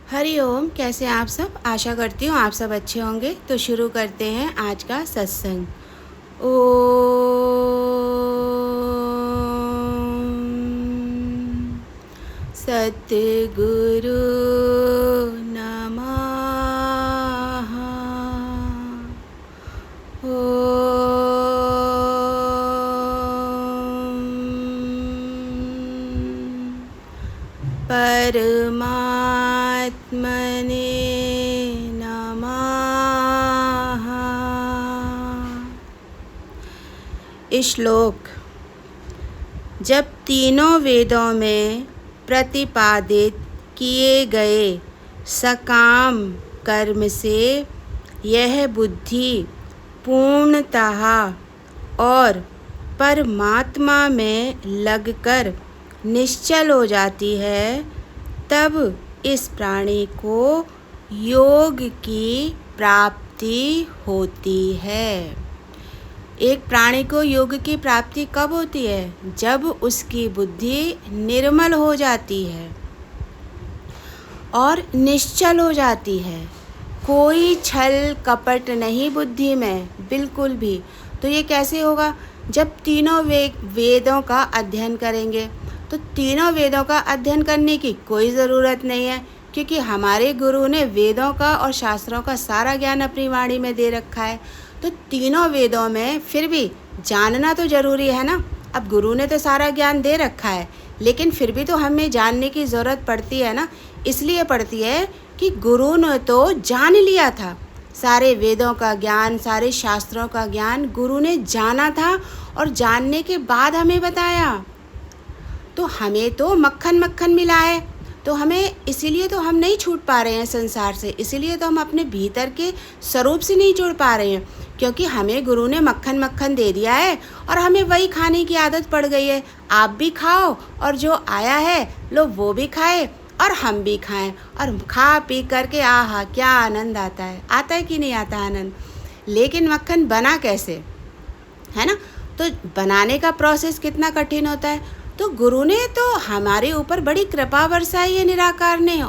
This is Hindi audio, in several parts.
हरिओम। कैसे हैं आप सब? आशा करती हूँ आप सब अच्छे होंगे। तो शुरू करते हैं आज का सत्संग। ओम सतगुरु नमः। ओम परमात्मने नमः। श्लोक। जब तीनों वेदों में प्रतिपादित किए गए सकाम कर्म से यह बुद्धि पूर्णतः और परमात्मा में लगकर निश्चल हो जाती है, तब इस प्राणी को योग की प्राप्ति होती है। एक प्राणी को योग की प्राप्ति कब होती है? जब उसकी बुद्धि निर्मल हो जाती है और निश्चल हो जाती है। कोई छल कपट नहीं बुद्धि में, बिल्कुल भी। तो ये कैसे होगा? जब तीनों वेदों का अध्ययन करेंगे। तो तीनों वेदों का अध्ययन करने की कोई ज़रूरत नहीं है, क्योंकि हमारे गुरु ने वेदों का और शास्त्रों का सारा ज्ञान अपनी वाणी में दे रखा है। तो तीनों वेदों में फिर भी जानना तो ज़रूरी है ना। अब गुरु ने तो सारा ज्ञान दे रखा है, लेकिन फिर भी तो हमें जानने की ज़रूरत पड़ती है ना। इसलिए पड़ती है कि गुरु ने तो जान लिया था सारे वेदों का ज्ञान, सारे शास्त्रों का ज्ञान गुरु ने जाना था, और जानने के बाद हमें बताया। तो हमें तो मक्खन मक्खन मिला है, तो हमें इसीलिए तो हम नहीं छूट पा रहे हैं संसार से। इसीलिए तो हम अपने भीतर के स्वरूप से नहीं जुड़ पा रहे हैं, क्योंकि हमें गुरु ने मक्खन मक्खन दे दिया है और हमें वही खाने की आदत पड़ गई है। आप भी खाओ और जो आया है लो वो भी खाए और हम भी खाएं, और खा पी करके आहा क्या आनंद आता है कि नहीं आता आनंद। लेकिन मक्खन बना कैसे, है ना? तो बनाने का प्रोसेस कितना कठिन होता है। तो गुरु ने तो हमारे ऊपर बड़ी कृपा बरसाई है निराकार ने,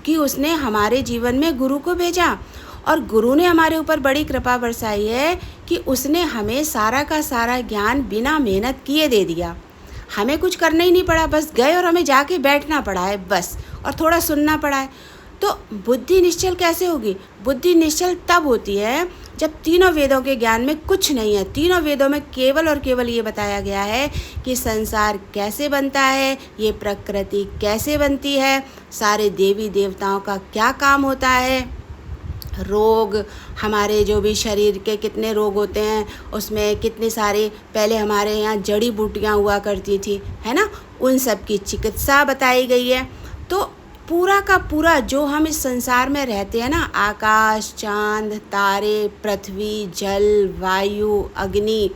कि उसने हमारे जीवन में गुरु को भेजा। और गुरु ने हमारे ऊपर बड़ी कृपा बरसाई है कि उसने हमें सारा का सारा ज्ञान बिना मेहनत किए दे दिया। हमें कुछ करना ही नहीं पड़ा, बस गए और हमें जाके बैठना पड़ा है बस, और थोड़ा सुनना पड़ा है। तो बुद्धि निश्चल कैसे होगी? बुद्धि निश्चल तब होती है जब तीनों वेदों के ज्ञान में कुछ नहीं है। तीनों वेदों में केवल और केवल ये बताया गया है कि संसार कैसे बनता है, ये प्रकृति कैसे बनती है, सारे देवी देवताओं का क्या काम होता है, रोग, हमारे जो भी शरीर के कितने रोग होते हैं, उसमें कितनी सारी पहले हमारे यहाँ जड़ी बूटियाँ हुआ करती थी, है ना, उन सब की चिकित्सा बताई गई है। तो पूरा का पूरा जो हम इस संसार में रहते हैं ना, आकाश, चांद, तारे, पृथ्वी, जल, वायु, अग्नि,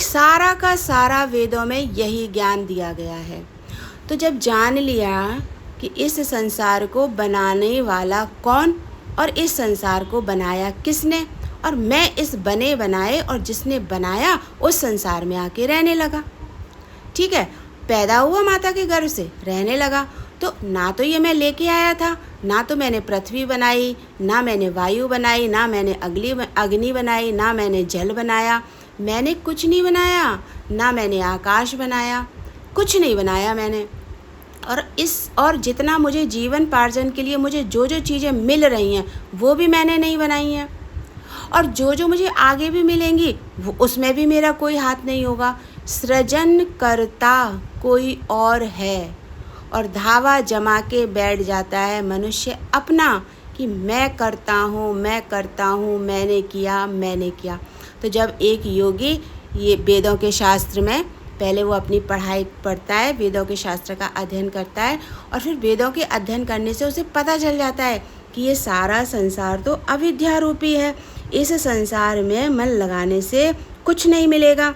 सारा का सारा वेदों में यही ज्ञान दिया गया है। तो जब जान लिया कि इस संसार को बनाने वाला कौन और इस संसार को बनाया किसने, और मैं इस बने बनाए और जिसने बनाया उस संसार में आके रहने लगा। ठीक है, पैदा हुआ माता के गर्भ से, रहने लगा। तो ना तो ये मैं लेके आया था, ना तो मैंने पृथ्वी बनाई, ना मैंने वायु बनाई, ना मैंने अग्नि बनाई, ना मैंने जल बनाया। मैंने कुछ नहीं बनाया, ना मैंने आकाश बनाया, कुछ नहीं बनाया मैंने। और जितना मुझे जीवन पार्जन के लिए मुझे जो जो चीज़ें मिल रही हैं वो भी मैंने नहीं बनाई हैं, और जो जो मुझे आगे भी मिलेंगी वो उसमें भी मेरा कोई हाथ नहीं होगा। सृजन करता कोई और है, और धावा जमा के बैठ जाता है मनुष्य अपना कि मैं करता हूँ, मैं करता हूँ, मैंने किया। तो जब एक योगी ये वेदों के शास्त्र में पहले वो अपनी पढ़ाई पढ़ता है, वेदों के शास्त्र का अध्ययन करता है, और फिर वेदों के अध्ययन करने से उसे पता चल जाता है कि ये सारा संसार तो अविद्या रूपी है, इस संसार में मन लगाने से कुछ नहीं मिलेगा।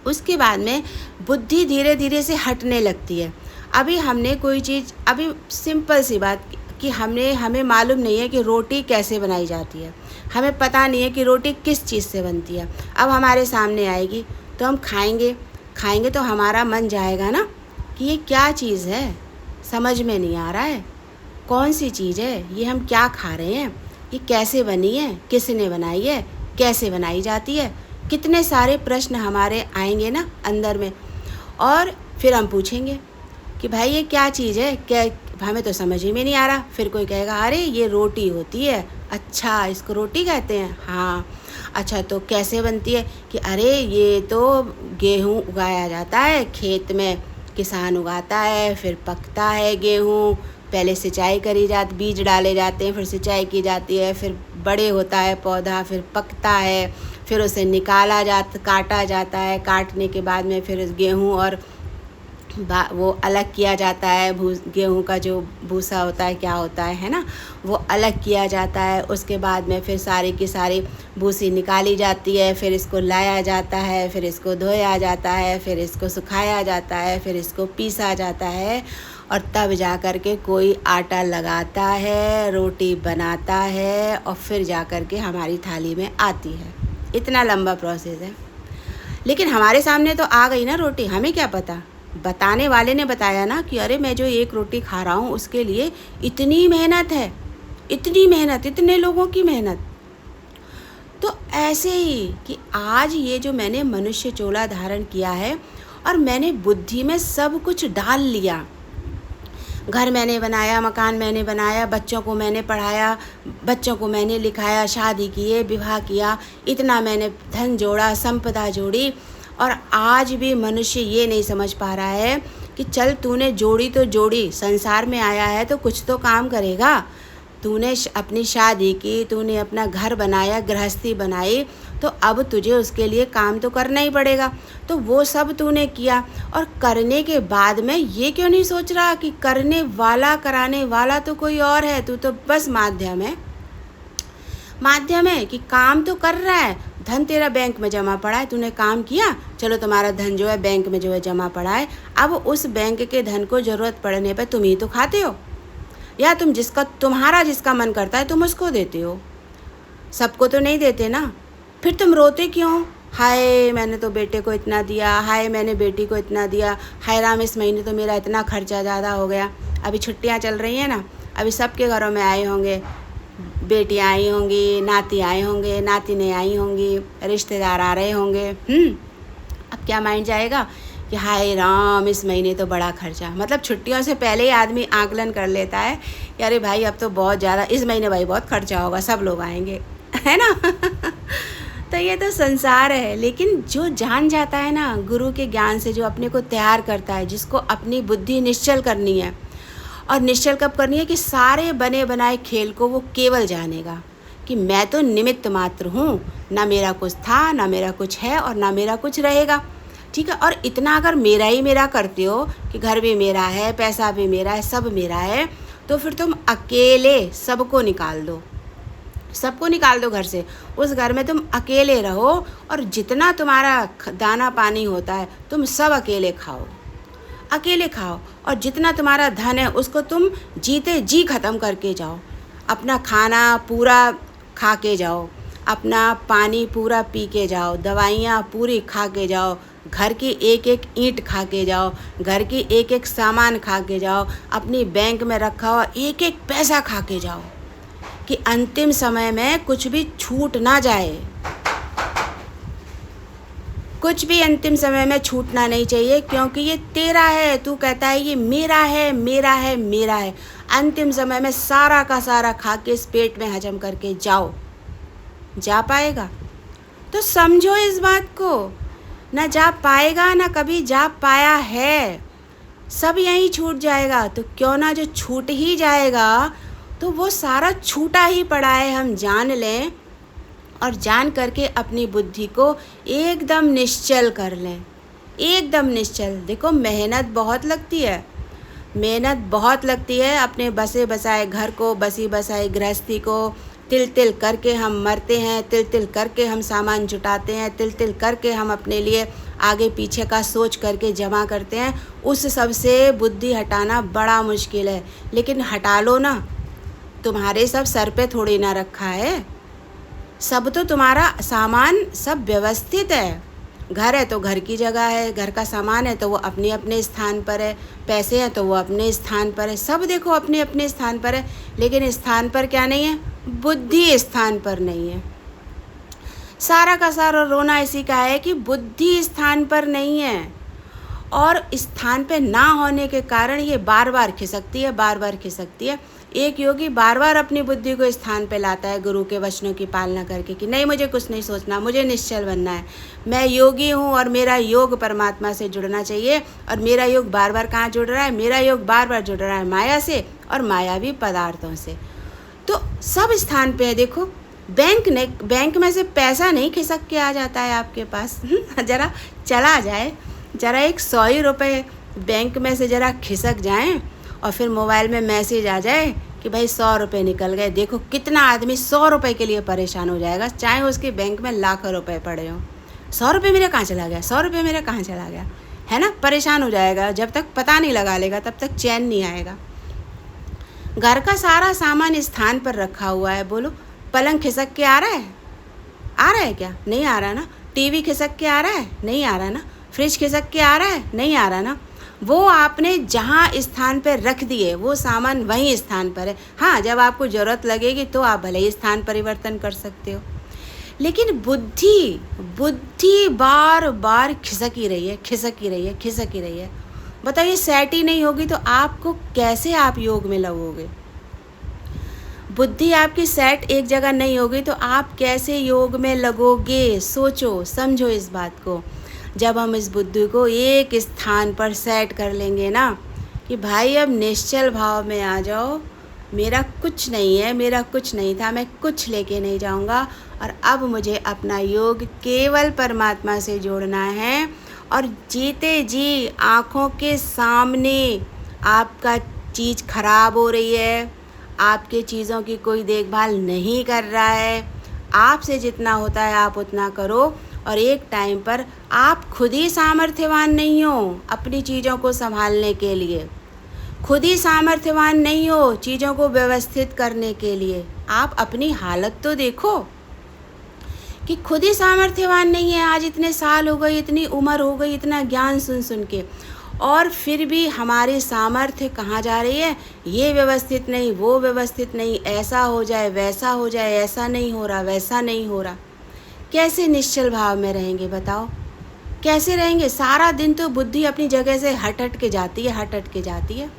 उसके बाद में बुद्धि धीरे धीरे से हटने लगती है। अभी हमने कोई चीज़, अभी सिंपल सी बात कि हमें मालूम नहीं है कि रोटी कैसे बनाई जाती है, हमें पता नहीं है कि रोटी किस चीज़ से बनती है। अब हमारे सामने आएगी तो हम खाएंगे तो हमारा मन जाएगा ना कि ये क्या चीज़ है, समझ में नहीं आ रहा है, कौन सी चीज़ है, ये हम क्या खा रहे हैं, ये कैसे बनी है, किसने बनाई है, कैसे बनाई जाती है। कितने सारे प्रश्न हमारे आएंगे ना अंदर में। और फिर हम पूछेंगे कि भाई ये क्या चीज़ है, क्या, हमें तो समझ ही में नहीं आ रहा। फिर कोई कहेगा अरे ये रोटी होती है। अच्छा, इसको रोटी कहते हैं? हाँ। अच्छा, तो कैसे बनती है? कि अरे ये तो गेहूँ उगाया जाता है खेत में, किसान उगाता है, फिर पकता है गेहूँ, पहले सिंचाई करी जाती, बीज डाले जाते हैं, फिर सिंचाई की जाती है, फिर बड़े होता है पौधा, फिर पकता है, फिर उसे काटा जाता है, काटने के बाद में फिर गेहूँ और वो अलग किया जाता है, गेहूँ का जो भूसा होता है, क्या होता है ना, वो अलग किया जाता है। उसके बाद में फिर सारी की सारी भूसी निकाली जाती है, फिर इसको लाया जाता है, फिर इसको धोया जाता है, फिर इसको सुखाया जाता है, फिर इसको पीसा जाता है, और तब जा कर के कोई आटा लगाता है, रोटी बनाता है, और फिर जा कर के हमारी थाली में आती है। इतना लंबा प्रोसेस है। लेकिन हमारे सामने तो आ गई ना रोटी, हमें क्या पता। बताने वाले ने बताया ना कि अरे मैं जो एक रोटी खा रहा हूँ उसके लिए इतनी मेहनत है, इतनी मेहनत, इतने लोगों की मेहनत। तो ऐसे ही कि आज ये जो मैंने मनुष्य चोला धारण किया है और मैंने बुद्धि में सब कुछ डाल लिया, घर मैंने बनाया, मकान मैंने बनाया, बच्चों को मैंने पढ़ाया, बच्चों को मैंने लिखाया, शादी किए, विवाह किया, इतना मैंने धन जोड़ा, संपदा जोड़ी, और आज भी मनुष्य ये नहीं समझ पा रहा है कि चल तूने जोड़ी तो जोड़ी, संसार में आया है तो कुछ तो काम करेगा। तूने अपनी शादी की, तूने अपना घर बनाया, गृहस्थी बनाई, तो अब तुझे उसके लिए काम तो करना ही पड़ेगा। तो वो सब तूने किया, और करने के बाद में ये क्यों नहीं सोच रहा कि करने वाला, कराने वाला तो कोई और है, तू तो बस माध्यम है। माध्यम है कि काम तो कर रहा है, धन तेरा बैंक में जमा पड़ा है, तूने काम किया, चलो तुम्हारा धन जो है बैंक में जो है जमा पड़ा है। अब उस बैंक के धन को ज़रूरत पड़ने पर तुम ही तो खाते हो, या तुम्हारा जिसका मन करता है तुम उसको देते हो, सबको तो नहीं देते ना। फिर तुम रोते क्यों? हाय मैंने तो बेटे को इतना दिया, हाय मैंने बेटी को इतना दिया, हाय राम इस महीने तो मेरा इतना खर्चा ज़्यादा हो गया। अभी छुट्टियां चल रही हैं ना, अभी सबके घरों में आए होंगे, बेटियां आई होंगी, नाती आए होंगे, नातिनें आई होंगी, रिश्तेदार आ रहे होंगे। अब क्या माइंड जाएगा कि हाय राम इस महीने तो बड़ा खर्चा। मतलब छुट्टियों से पहले ही आदमी आकलन कर लेता है कि अरे भाई अब तो बहुत ज़्यादा, इस महीने भाई बहुत खर्चा होगा, सब लोग आएंगे, है ना। तो ये तो संसार है। लेकिन जो जान जाता है ना गुरु के ज्ञान से, जो अपने को तैयार करता है, जिसको अपनी बुद्धि निश्चल करनी है, और निश्चल कब करनी है कि सारे बने बनाए खेल को वो केवल जानेगा कि मैं तो निमित्त मात्र हूँ, ना मेरा कुछ था, ना मेरा कुछ है, और ना मेरा कुछ रहेगा। ठीक है। और इतना अगर मेरा ही मेरा करते हो कि घर भी मेरा है, पैसा भी मेरा है, सब मेरा है, तो फिर तुम अकेले सबको निकाल दो, सबको निकाल दो घर से। उस घर में तुम अकेले रहो, और जितना तुम्हारा दाना पानी होता है तुम सब अकेले खाओ, अकेले खाओ। और जितना तुम्हारा धन है उसको तुम जीते जी ख़त्म करके जाओ। अपना खाना पूरा खा के जाओ, अपना पानी पूरा पी के जाओ, दवाइयाँ पूरी खा के जाओ, घर की एक एक ईंट खा के जाओ, घर की एक एक सामान खा के जाओ, अपनी बैंक में रखा हुआ एक एक पैसा खा के जाओ, कि अंतिम समय में कुछ भी छूट ना जाए, कुछ भी अंतिम समय में छूटना नहीं चाहिए, क्योंकि ये तेरा है। तू कहता है ये मेरा है, मेरा है, मेरा है। अंतिम समय में सारा का सारा खा के इस पेट में हजम करके जाओ, जा पाएगा? तो समझो इस बात को, ना जा पाएगा, ना कभी जा पाया है, सब यहीं छूट जाएगा। तो क्यों ना जो छूट ही जाएगा तो वो सारा छूटा ही पड़ा है, हम जान लें, और जान करके अपनी बुद्धि को एकदम निश्चल कर लें, एकदम निश्चल। देखो मेहनत बहुत लगती है, मेहनत बहुत लगती है। अपने बसे बसाए घर को, बसी बसाई गृहस्थी को तिल तिल करके हम मरते हैं, तिल तिल करके हम सामान जुटाते हैं, तिल तिल करके हम अपने लिए आगे पीछे का सोच करके जमा करते हैं। उस सब से बुद्धि हटाना बड़ा मुश्किल है, लेकिन हटा लो ना। तुम्हारे सब सर पे थोड़ी ना रखा है, सब तो तुम्हारा सामान सब व्यवस्थित है, घर है तो घर की जगह है, घर का सामान है तो वो अपने अपने स्थान पर है, पैसे हैं तो वो अपने स्थान पर है, सब देखो अपने अपने स्थान पर है। लेकिन स्थान पर क्या नहीं है? बुद्धि स्थान पर नहीं है। सारा का सारा रोना इसी का है कि बुद्धि स्थान पर नहीं है, और स्थान पे ना होने के कारण ये बार बार खिसकती है, बार बार खिसकती है। एक योगी बार बार अपनी बुद्धि को स्थान पे लाता है गुरु के वचनों की पालना करके कि नहीं, मुझे कुछ नहीं सोचना, मुझे निश्चल बनना है, मैं योगी हूँ और मेरा योग परमात्मा से जुड़ना चाहिए। और मेरा योग बार बार कहाँ जुड़ रहा है? मेरा योग बार बार जुड़ रहा है माया से और मायावी पदार्थों से। तो सब स्थान पे है। देखो बैंक में से पैसा नहीं खिसक के आ जाता है आपके पास। ज़रा चला जाए, ज़रा एक 100 रुपये बैंक में से ज़रा खिसक जाएं और फिर मोबाइल में मैसेज आ जाए कि भाई 100 रुपये निकल गए। देखो कितना आदमी 100 रुपये के लिए परेशान हो जाएगा, चाहे उसके बैंक में लाखों रुपए पड़े हों। 100 रुपये मेरा कहाँ चला गया, 100 रुपये मेरा कहाँ चला गया, है ना? परेशान हो जाएगा। जब तक पता नहीं लगा लेगा तब तक चैन नहीं आएगा। घर का सारा सामान स्थान पर रखा हुआ है। बोलो, पलंग खिसक के आ रहा है? आ रहा है क्या? नहीं आ रहा ना। टीवी खिसक के आ रहा है? नहीं आ रहा ना। फ्रिज खिसक के आ रहा है? नहीं आ रहा ना। वो आपने जहाँ स्थान पर रख दिए वो सामान वहीं स्थान पर है। हाँ, जब आपको ज़रूरत लगेगी तो आप भले ही स्थान परिवर्तन कर सकते हो। लेकिन बुद्धि बार बार खिसकी रही है, खिसकी रही है, खिसकी रही है। बताइए, सेट ही नहीं होगी तो आपको कैसे आप योग में लगोगे? बुद्धि आपकी सेट एक जगह नहीं होगी तो आप कैसे योग में लगोगे? सोचो, समझो इस बात को। जब हम इस बुद्धि को एक स्थान पर सेट कर लेंगे ना कि भाई अब निश्चल भाव में आ जाओ, मेरा कुछ नहीं है, मेरा कुछ नहीं था, मैं कुछ लेके नहीं जाऊंगा, और अब मुझे अपना योग केवल परमात्मा से जोड़ना है। और जीते जी आँखों के सामने आपका चीज़ खराब हो रही है, आपके चीज़ों की कोई देखभाल नहीं कर रहा है, आपसे जितना होता है आप उतना करो। और एक टाइम पर आप खुद ही सामर्थ्यवान नहीं हो अपनी चीज़ों को संभालने के लिए, खुद ही सामर्थ्यवान नहीं हो चीज़ों को व्यवस्थित करने के लिए। आप अपनी हालत तो देखो कि खुद ही सामर्थ्यवान नहीं है। आज इतने साल हो गए, इतनी उम्र हो गई, इतना ज्ञान सुन सुन के, और फिर भी हमारी सामर्थ्य कहाँ जा रही है? ये व्यवस्थित नहीं, वो व्यवस्थित नहीं, ऐसा हो जाए, वैसा हो जाए, ऐसा नहीं हो रहा, वैसा नहीं हो रहा। कैसे निश्चल भाव में रहेंगे? बताओ, कैसे रहेंगे? सारा दिन तो बुद्धि अपनी जगह से हट हट के जाती है, हट हट के जाती है,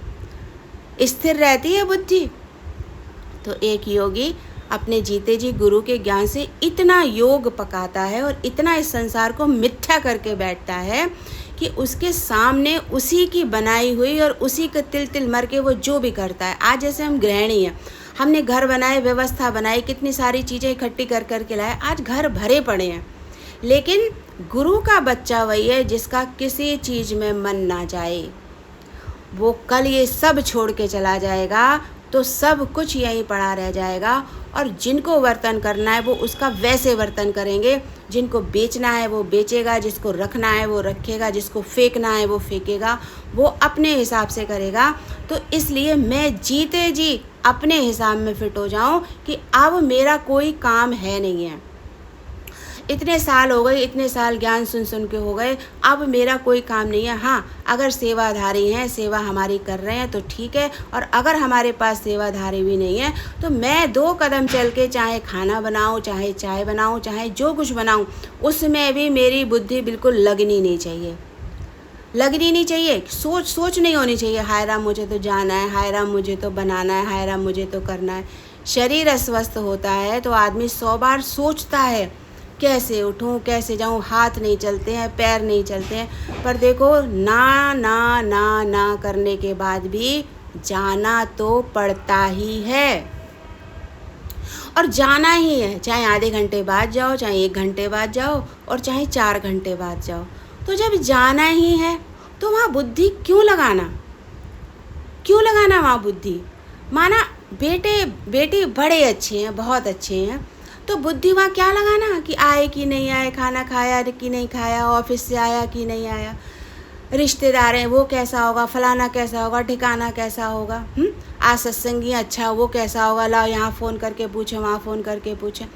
स्थिर रहती है बुद्धि। तो एक योगी अपने जीते जी गुरु के ज्ञान से इतना योग पकाता है और इतना इस संसार को मिथ्या करके बैठता है कि उसके सामने उसी की बनाई हुई और उसी के तिल तिल मर के वो जो भी करता है। आज जैसे हम गृहिणी हैं, हमने घर बनाए, व्यवस्था बनाई, कितनी सारी चीज़ें इकट्ठी कर कर के लाए, आज घर भरे पड़े हैं। लेकिन गुरु का बच्चा वही है जिसका किसी चीज़ में मन ना जाए। वो कल ये सब छोड़ के चला जाएगा तो सब कुछ यहीं पड़ा रह जाएगा, और जिनको वर्तन करना है वो उसका वैसे वर्तन करेंगे, जिनको बेचना है वो बेचेगा, जिसको रखना है वो रखेगा, जिसको फेंकना है वो फेंकेगा, वो अपने हिसाब से करेगा। तो इसलिए मैं जीते जी अपने हिसाब में फिट हो जाऊं कि अब मेरा कोई काम है नहीं है। इतने साल हो गए, इतने साल ज्ञान सुन सुन के हो गए, अब मेरा कोई काम नहीं है। हाँ, अगर सेवाधारी हैं, सेवा हमारी कर रहे हैं तो ठीक है, और अगर हमारे पास सेवाधारी भी नहीं है तो मैं 2 कदम चल के चाहे खाना बनाऊं, चाहे चाय बनाऊं, चाहे जो कुछ बनाऊं, उसमें भी मेरी बुद्धि बिल्कुल लगनी नहीं चाहिए, लगनी नहीं चाहिए। सोच नहीं होनी चाहिए, हाय राम मुझे तो जाना है, हाय राम मुझे तो बनाना है, हाय राम मुझे तो करना है। शरीर अस्वस्थ होता है तो आदमी 100 बार सोचता है कैसे उठूं, कैसे जाऊं, हाथ नहीं चलते हैं, पैर नहीं चलते हैं। पर देखो, ना ना ना ना करने के बाद भी जाना तो पड़ता ही है, और जाना ही है। चाहे आधे घंटे बाद जाओ, चाहे 1 घंटे बाद जाओ, और चाहे 4 घंटे बाद जाओ। तो जब जाना ही है तो वहाँ बुद्धि क्यों लगाना, क्यों लगाना वहाँ बुद्धि? माना बेटे बड़े अच्छे हैं, बहुत अच्छे हैं, तो बुद्धि वहाँ क्या लगाना कि आए कि नहीं आए, खाना खाया कि नहीं खाया, ऑफिस से आया कि नहीं आया, रिश्तेदार हैं वो कैसा होगा, फलाना कैसा होगा, ठिकाना कैसा होगा, आज सत्संगी अच्छा वो कैसा होगा, लाओ यहाँ फ़ोन करके पूछे, वहाँ फ़ोन करके पूछे।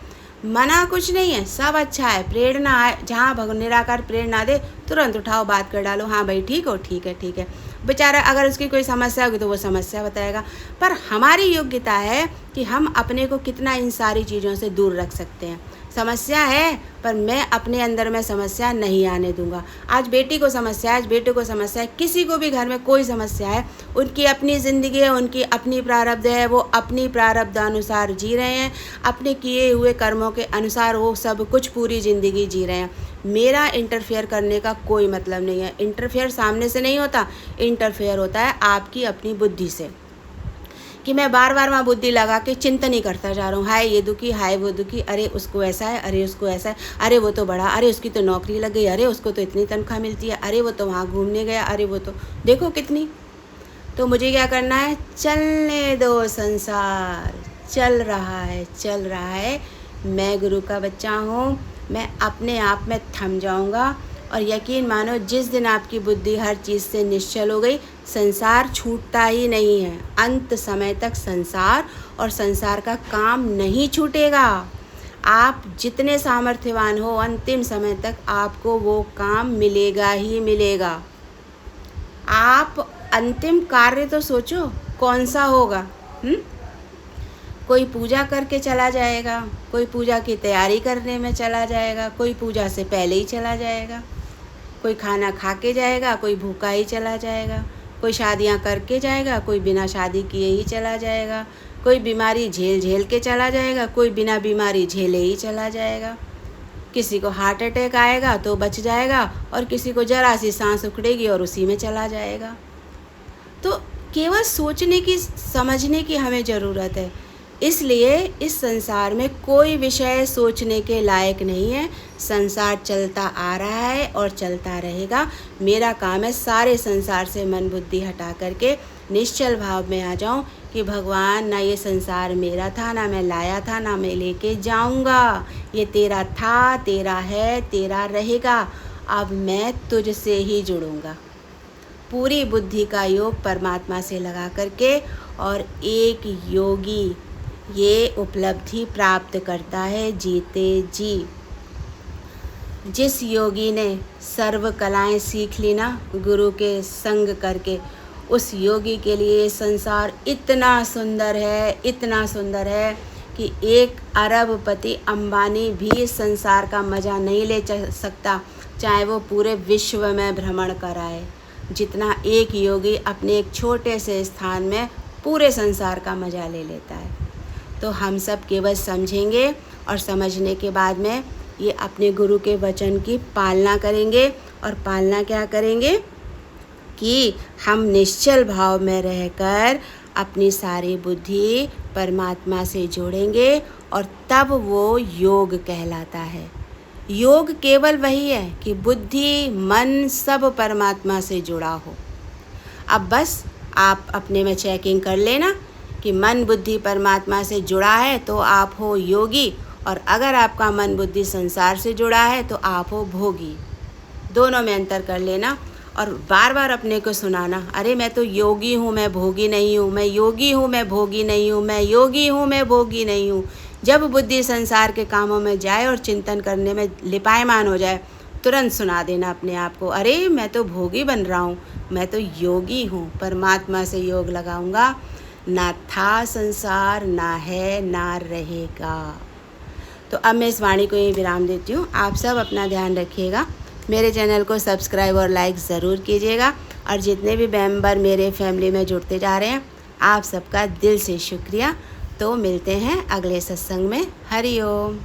मना कुछ नहीं है, सब अच्छा है। प्रेरणा आए, जहाँ भगवान निराकार प्रेरणा दे तुरंत उठाओ, बात कर डालो, हाँ भाई ठीक हो, ठीक है ठीक है। बेचारा अगर उसकी कोई समस्या होगी तो वो समस्या बताएगा। पर हमारी योग्यता है कि हम अपने को कितना इन सारी चीज़ों से दूर रख सकते हैं। समस्या है पर मैं अपने अंदर में समस्या नहीं आने दूंगा। आज बेटी को समस्या है, आज बेटे को समस्या है, किसी को भी घर में कोई समस्या है, उनकी अपनी ज़िंदगी है, उनकी अपनी प्रारब्ध है, वो अपनी प्रारब्ध अनुसार जी रहे हैं, अपने किए हुए कर्मों के अनुसार वो सब कुछ पूरी ज़िंदगी जी रहे हैं। मेरा इंटरफेयर करने का कोई मतलब नहीं है। इंटरफेयर सामने से नहीं होता, इंटरफेयर होता है आपकी अपनी बुद्धि से, कि मैं बार बार वहाँ बुद्धि लगा के चिंतन ही करता जा रहा हूँ, हाय ये दुखी, हाय वो दुखी, अरे उसको ऐसा है, अरे उसको ऐसा है, अरे वो तो बड़ा, अरे उसकी तो नौकरी लग गई, अरे उसको तो इतनी तनख्वाह मिलती है, अरे वो तो वहाँ घूमने गया, अरे वो तो देखो कितनी। तो मुझे क्या करना है, चलने दो, संसार चल रहा है, चल रहा है। मैं गुरु का बच्चा हूँ, मैं अपने आप में थम जाऊँगा। और यकीन मानो, जिस दिन आपकी बुद्धि हर चीज़ से निश्चल हो गई, संसार छूटता ही नहीं है। अंत समय तक संसार और संसार का काम नहीं छूटेगा। आप जितने सामर्थ्यवान हो, अंतिम समय तक आपको वो काम मिलेगा ही मिलेगा। आप अंतिम कार्य तो सोचो कौन सा होगा। कोई पूजा करके चला जाएगा, कोई पूजा की तैयारी करने में चला जाएगा, कोई पूजा से पहले ही चला जाएगा, कोई खाना खा के जाएगा, कोई भूखा ही चला जाएगा, कोई शादियां करके जाएगा, कोई बिना शादी किए ही चला जाएगा, कोई बीमारी झेल के चला जाएगा, कोई बिना बीमारी झेले ही चला जाएगा। किसी को हार्ट अटैक आएगा तो बच जाएगा, और किसी को जरा सी सांस उखड़ेगी और उसी में चला जाएगा। तो केवल सोचने की, समझने की हमें ज़रूरत है। इसलिए इस संसार में कोई विषय सोचने के लायक नहीं है। संसार चलता आ रहा है और चलता रहेगा। मेरा काम है सारे संसार से मन बुद्धि हटा करके निश्चल भाव में आ जाऊं कि भगवान, ना ये संसार मेरा था, ना मैं लाया था, ना मैं लेके जाऊंगा। ये तेरा था, तेरा है, तेरा रहेगा। अब मैं तुझसे ही जुड़ूंगा। पूरी बुद्धि का योग परमात्मा से लगा करके, और एक योगी ये उपलब्धि प्राप्त करता है जीते जी। जिस योगी ने सर्व कलाएं सीख ली ना गुरु के संग करके, उस योगी के लिए संसार इतना सुंदर है, इतना सुंदर है कि एक अरबपति अंबानी भी इस संसार का मज़ा नहीं ले सकता, चाहे वो पूरे विश्व में भ्रमण कराए, जितना एक योगी अपने एक छोटे से स्थान में पूरे संसार का मज़ा ले लेता है। तो हम सब केवल समझेंगे, और समझने के बाद में ये अपने गुरु के वचन की पालना करेंगे। और पालना क्या करेंगे कि हम निश्चल भाव में रहकर अपनी सारी बुद्धि परमात्मा से जोड़ेंगे, और तब वो योग कहलाता है। योग केवल वही है कि बुद्धि मन सब परमात्मा से जुड़ा हो। अब बस आप अपने में चेकिंग कर लेना कि मन बुद्धि परमात्मा से जुड़ा है तो आप हो योगी, और अगर आपका मन बुद्धि संसार से जुड़ा है तो आप हो भोगी। दोनों में अंतर कर लेना, और बार बार अपने को सुनाना, अरे मैं तो योगी हूँ, मैं भोगी नहीं हूँ, मैं योगी हूँ, मैं भोगी नहीं हूँ, मैं योगी हूँ, मैं भोगी नहीं हूँ। जब बुद्धि संसार के कामों में जाए और चिंतन करने में लिपायमान हो जाए, तुरंत सुना देना अपने आप को, अरे मैं तो भोगी बन रहा हूँ, मैं तो योगी हूँ, परमात्मा से योग लगाऊंगा। ना था संसार, ना है, ना रहेगा। तो अब मैं इस वाणी को यहीं विराम देती हूँ। आप सब अपना ध्यान रखिएगा। मेरे चैनल को सब्सक्राइब और लाइक ज़रूर कीजिएगा, और जितने भी मेंबर मेरे फैमिली में जुड़ते जा रहे हैं, आप सबका दिल से शुक्रिया। तो मिलते हैं अगले सत्संग में। हरि ओम।